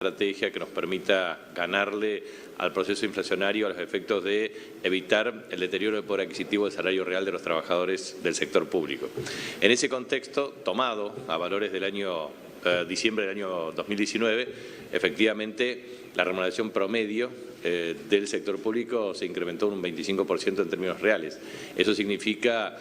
estrategia que nos permita ganarle al proceso inflacionario a los efectos de evitar el deterioro del poder adquisitivo del salario real de los trabajadores del sector público. En ese contexto, tomado a valores del año diciembre del año 2019, efectivamente la remuneración promedio del sector público se incrementó un 25% en términos reales. Eso significa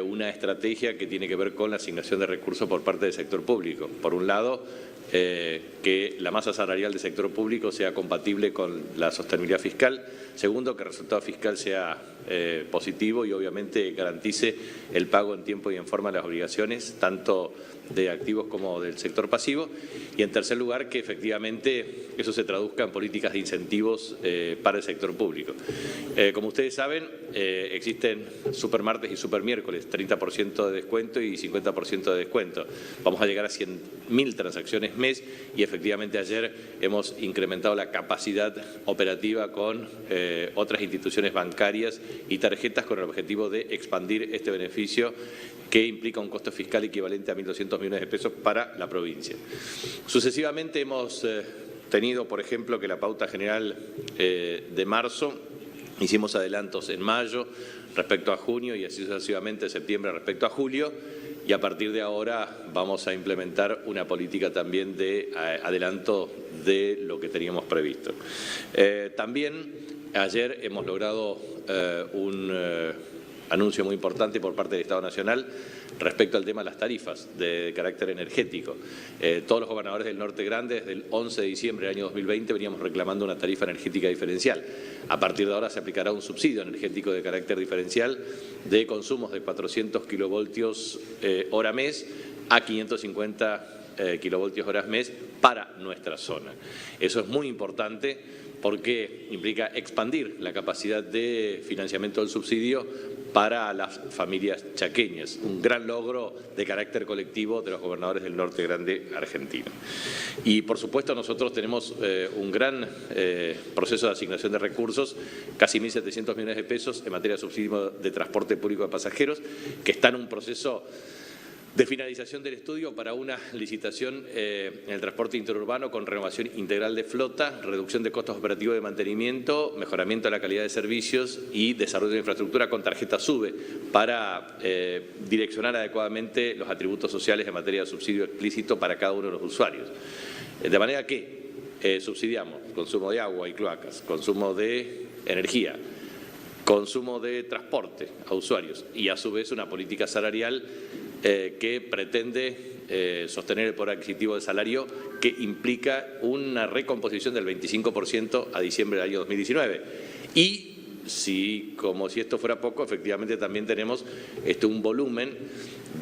una estrategia que tiene que ver con la asignación de recursos por parte del sector público. Por un lado, que la masa salarial del sector público sea compatible con la sostenibilidad fiscal. Segundo, que el resultado fiscal sea positivo y obviamente garantice el pago en tiempo y en forma de las obligaciones, tanto de activos como del sector pasivo. Y en tercer lugar, que efectivamente eso se traduzca en políticas de incentivos para el sector público. Como ustedes saben, existen supermartes y supermiércoles, 30% de descuento y 50% de descuento. Vamos a llegar a 100.000 transacciones mes y efectivamente ayer hemos incrementado la capacidad operativa con otras instituciones bancarias y tarjetas con el objetivo de expandir este beneficio que implica un costo fiscal equivalente a 1.200 millones de pesos para la provincia. Sucesivamente hemos tenido, por ejemplo, que la pauta general de marzo, hicimos adelantos en mayo respecto a junio y así sucesivamente en septiembre respecto a julio, y a partir de ahora vamos a implementar una política también de adelanto de lo que teníamos previsto. También ayer hemos logrado un anuncio muy importante por parte del Estado Nacional respecto al tema de las tarifas de carácter energético. Todos los gobernadores del Norte Grande, desde el 11 de diciembre del año 2020, veníamos reclamando una tarifa energética diferencial. A partir de ahora se aplicará un subsidio energético de carácter diferencial de consumos de 400 kilovoltios hora mes a 550 kilovoltios horas mes para nuestra zona. Eso es muy importante porque implica expandir la capacidad de financiamiento del subsidio para las familias chaqueñas, un gran logro de carácter colectivo de los gobernadores del Norte Grande argentino. Y por supuesto nosotros tenemos un gran proceso de asignación de recursos, casi 1.700 millones de pesos en materia de subsidio de transporte público de pasajeros, que está en un proceso de finalización del estudio para una licitación en el transporte interurbano con renovación integral de flota, reducción de costos operativos de mantenimiento, mejoramiento de la calidad de servicios y desarrollo de infraestructura con tarjeta SUBE para direccionar adecuadamente los atributos sociales en materia de subsidio explícito para cada uno de los usuarios. De manera que subsidiamos consumo de agua y cloacas, consumo de energía, consumo de transporte a usuarios y a su vez una política salarial que pretende sostener el poder adquisitivo del salario, que implica una recomposición del 25% a diciembre del año 2019. Y como si esto fuera poco, efectivamente también tenemos un volumen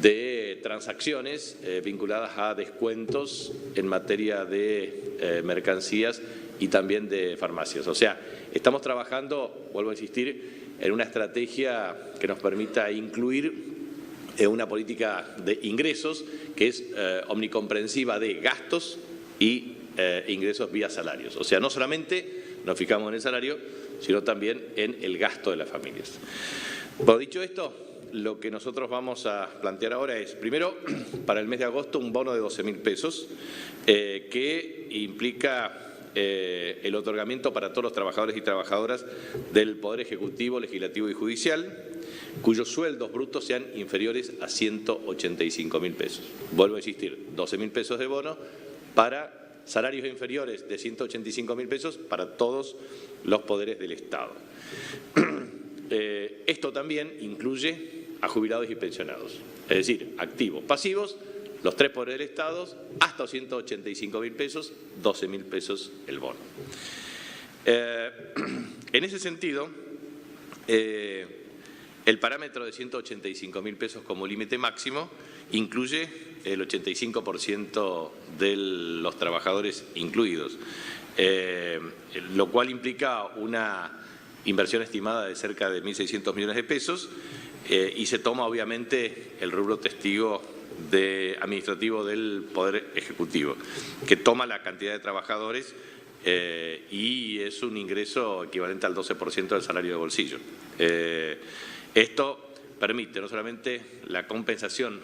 de transacciones vinculadas a descuentos en materia de mercancías y también de farmacias. O sea, estamos trabajando, vuelvo a insistir, en una estrategia que nos permita incluir una política de ingresos que es omnicomprensiva de gastos y ingresos vía salarios. O sea, no solamente nos fijamos en el salario, sino también en el gasto de las familias. Por dicho esto, lo que nosotros vamos a plantear ahora es, primero, para el mes de agosto, un bono de 12.000 pesos que implica el otorgamiento para todos los trabajadores y trabajadoras del Poder Ejecutivo, Legislativo y Judicial, cuyos sueldos brutos sean inferiores a 185.000 pesos. Vuelvo a insistir, 12.000 pesos de bono para salarios inferiores de 185.000 pesos para todos los poderes del Estado. Esto también incluye a jubilados y pensionados, es decir, activos, pasivos, los tres poderes del Estado, hasta 185.000 pesos, 12.000 pesos el bono. En ese sentido, el parámetro de 185.000 pesos como límite máximo incluye el 85% de los trabajadores incluidos, lo cual implica una inversión estimada de cerca de 1.600 millones de pesos y se toma obviamente el rubro testigo administrativo del Poder Ejecutivo, que toma la cantidad de trabajadores y es un ingreso equivalente al 12% del salario de bolsillo. Esto permite no solamente la compensación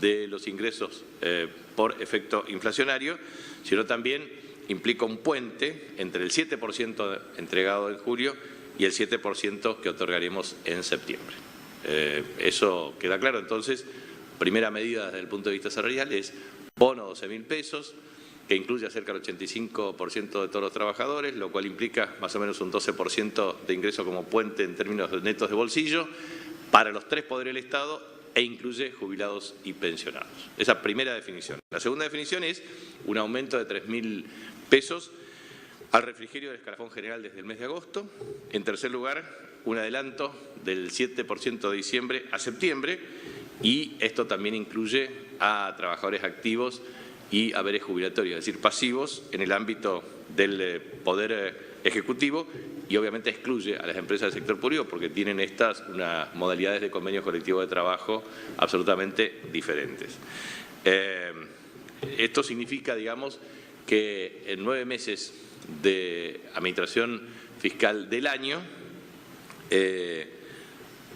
de los ingresos por efecto inflacionario, sino también implica un puente entre el 7% entregado en julio y el 7% que otorgaremos en septiembre. Eso queda claro. Entonces, primera medida desde el punto de vista salarial es bono 12.000 pesos, que incluye a cerca del 85% de todos los trabajadores, lo cual implica más o menos un 12% de ingreso como puente en términos netos de bolsillo para los 3 poderes del Estado e incluye jubilados y pensionados. Esa primera definición. La segunda definición es un aumento de 3.000 pesos al refrigerio del escalafón general desde el mes de agosto. En tercer lugar, un adelanto del 7% de diciembre a septiembre, y esto también incluye a trabajadores activos y haberes jubilatorios, es decir, pasivos en el ámbito del Poder Ejecutivo, y obviamente excluye a las empresas del sector público porque tienen estas unas modalidades de convenio colectivo de trabajo absolutamente diferentes. Esto significa, digamos, que en 9 meses de administración fiscal del año,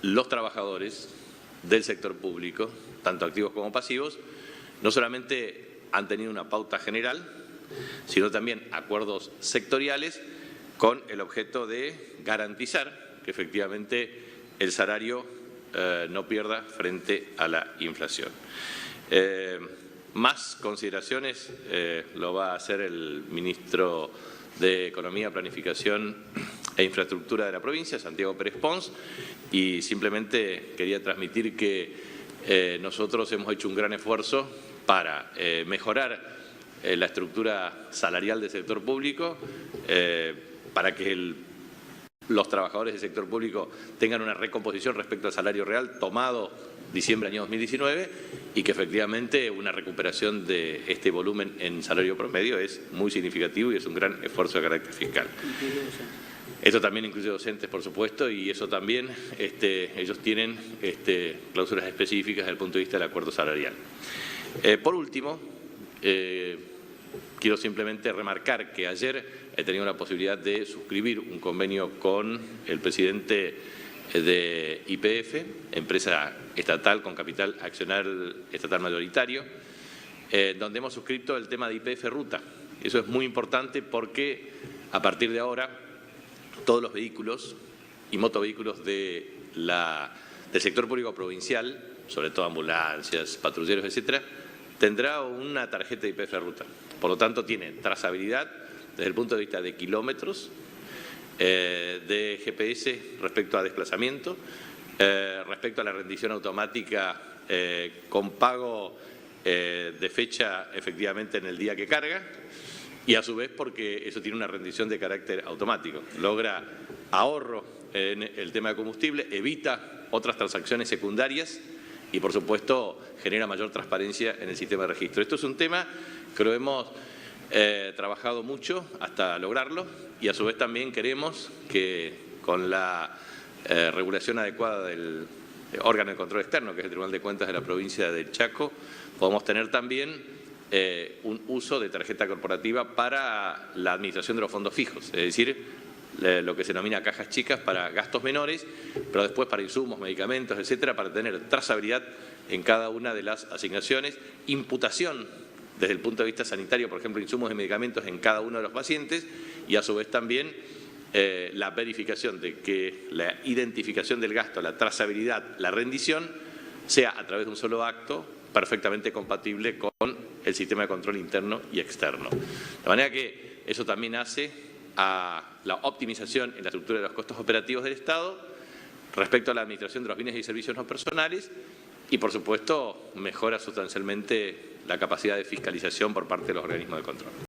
los trabajadores del sector público, tanto activos como pasivos, no solamente han tenido una pauta general, sino también acuerdos sectoriales con el objeto de garantizar que efectivamente el salario no pierda frente a la inflación. Más consideraciones lo va a hacer el ministro de Economía, Planificación e Infraestructura de la provincia, Santiago Pérez Pons, y simplemente quería transmitir que nosotros hemos hecho un gran esfuerzo para mejorar la estructura salarial del sector público, para que los trabajadores del sector público tengan una recomposición respecto al salario real tomado diciembre del año 2019, y que efectivamente una recuperación de este volumen en salario promedio es muy significativo y es un gran esfuerzo de carácter fiscal. Esto también incluye docentes, por supuesto, y eso también ellos tienen cláusulas específicas desde el punto de vista del acuerdo salarial. Por último, quiero simplemente remarcar que ayer he tenido la posibilidad de suscribir un convenio con el presidente de YPF, empresa estatal con capital accionario estatal mayoritario, donde hemos suscrito el tema de YPF Ruta. Eso es muy importante porque a partir de ahora todos los vehículos y motovehículos del sector público provincial, sobre todo ambulancias, patrulleros, etcétera, tendrá una tarjeta de YPF Ruta. Por lo tanto, tiene trazabilidad desde el punto de vista de kilómetros, de GPS respecto a desplazamiento, respecto a la rendición automática con pago de fecha efectivamente en el día que carga, y a su vez porque eso tiene una rendición de carácter automático. Logra ahorro en el tema de combustible, evita otras transacciones secundarias y, por supuesto, genera mayor transparencia en el sistema de registro. Esto es un tema que lo hemos trabajado mucho hasta lograrlo, y a su vez también queremos que con la regulación adecuada del órgano de control externo, que es el Tribunal de Cuentas de la provincia del Chaco, podamos tener también un uso de tarjeta corporativa para la administración de los fondos fijos, es decir, lo que se denomina cajas chicas para gastos menores, pero después para insumos, medicamentos, etcétera, para tener trazabilidad en cada una de las asignaciones, imputación desde el punto de vista sanitario, por ejemplo, insumos y medicamentos en cada uno de los pacientes, y a su vez también la verificación de que la identificación del gasto, la trazabilidad, la rendición, sea a través de un solo acto perfectamente compatible con el sistema de control interno y externo. De manera que eso también hace a la optimización en la estructura de los costos operativos del Estado respecto a la administración de los bienes y servicios no personales, y, por supuesto, mejora sustancialmente la capacidad de fiscalización por parte de los organismos de control.